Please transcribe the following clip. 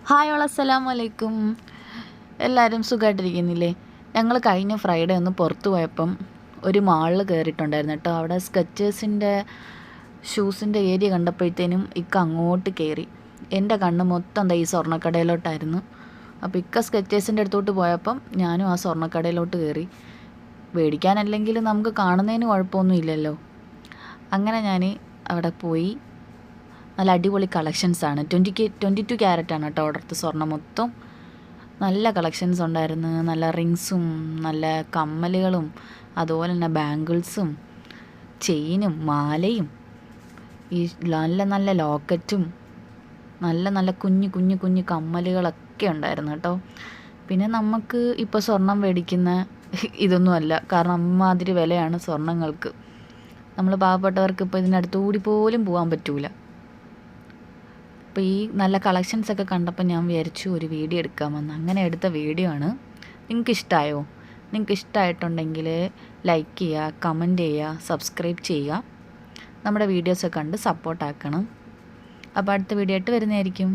Hi all അസ്സലാമു അലൈക്കും. എല്ലാവരും സുഖമായിട്ടിരിക്കുന്നില്ലേ? ഞങ്ങൾ കഴിഞ്ഞ ഫ്രൈഡേ ഒന്ന് പുറത്ത് പോയപ്പം ഒരു മാളിൽ കയറിയിട്ടുണ്ടായിരുന്നു കേട്ടോ. അവിടെ സ്കെച്ചേഴ്സിൻ്റെ ഷൂസിൻ്റെ ഏരിയ കണ്ടപ്പോഴത്തേനും ഇക്ക അങ്ങോട്ട് കയറി. എൻ്റെ കണ്ണ് മൊത്തം എന്താ ഈ സ്വർണ്ണക്കടയിലോട്ടായിരുന്നു. അപ്പോൾ ഇക്ക സ്കെച്ചേഴ്സിൻ്റെ അടുത്തോട്ട് പോയപ്പം ഞാനും ആ സ്വർണ്ണക്കടയിലോട്ട് കയറി. മേടിക്കാനല്ലെങ്കിൽ നമുക്ക് കാണുന്നതിന് കുഴപ്പമൊന്നും ഇല്ലല്ലോ. അങ്ങനെ ഞാൻ അവിടെ പോയി. നല്ല അടിപൊളി കളക്ഷൻസാണ്. 22 ക്യാരറ്റാണ് കേട്ടോ അവിടുത്തെ സ്വർണ്ണം മൊത്തം. നല്ല കളക്ഷൻസ് ഉണ്ടായിരുന്നു. നല്ല റിങ്സും നല്ല കമ്മലുകളും അതുപോലെ തന്നെ ബാംഗിൾസും ചെയിനും മാലയും ഈ നല്ല നല്ല ലോക്കറ്റും നല്ല നല്ല കുഞ്ഞു കുഞ്ഞു കുഞ്ഞു കമ്മലുകളൊക്കെ ഉണ്ടായിരുന്നു കേട്ടോ. പിന്നെ നമുക്ക് ഇപ്പോൾ സ്വർണം മേടിക്കുന്ന ഇതൊന്നുമല്ല, കാരണം അമ്മാതിരി വിലയാണ് സ്വർണ്ണങ്ങൾക്ക്. നമ്മൾ പാവപ്പെട്ടവർക്ക് ഇപ്പോൾ ഇതിനടുത്തുകൂടി പോലും പോകാൻ പറ്റൂല. അപ്പോൾ ഈ നല്ല കളക്ഷൻസൊക്കെ കണ്ടപ്പോൾ ഞാൻ വിചാരിച്ചു ഒരു വീഡിയോ എടുക്കാമെന്ന്. അങ്ങനെ എടുത്ത വീഡിയോ ആണ്. നിങ്ങൾക്ക് ഇഷ്ടമായോ? നിങ്ങൾക്ക് ഇഷ്ടമായിട്ടുണ്ടെങ്കിൽ ലൈക്ക് ചെയ്യുക, കമൻറ്റ് ചെയ്യുക, സബ്സ്ക്രൈബ് ചെയ്യുക. നമ്മുടെ വീഡിയോസൊക്കെ കണ്ട് സപ്പോർട്ടാക്കണം. അപ്പോൾ അടുത്ത വീഡിയോ ആയിട്ട് വരുന്നതായിരിക്കും.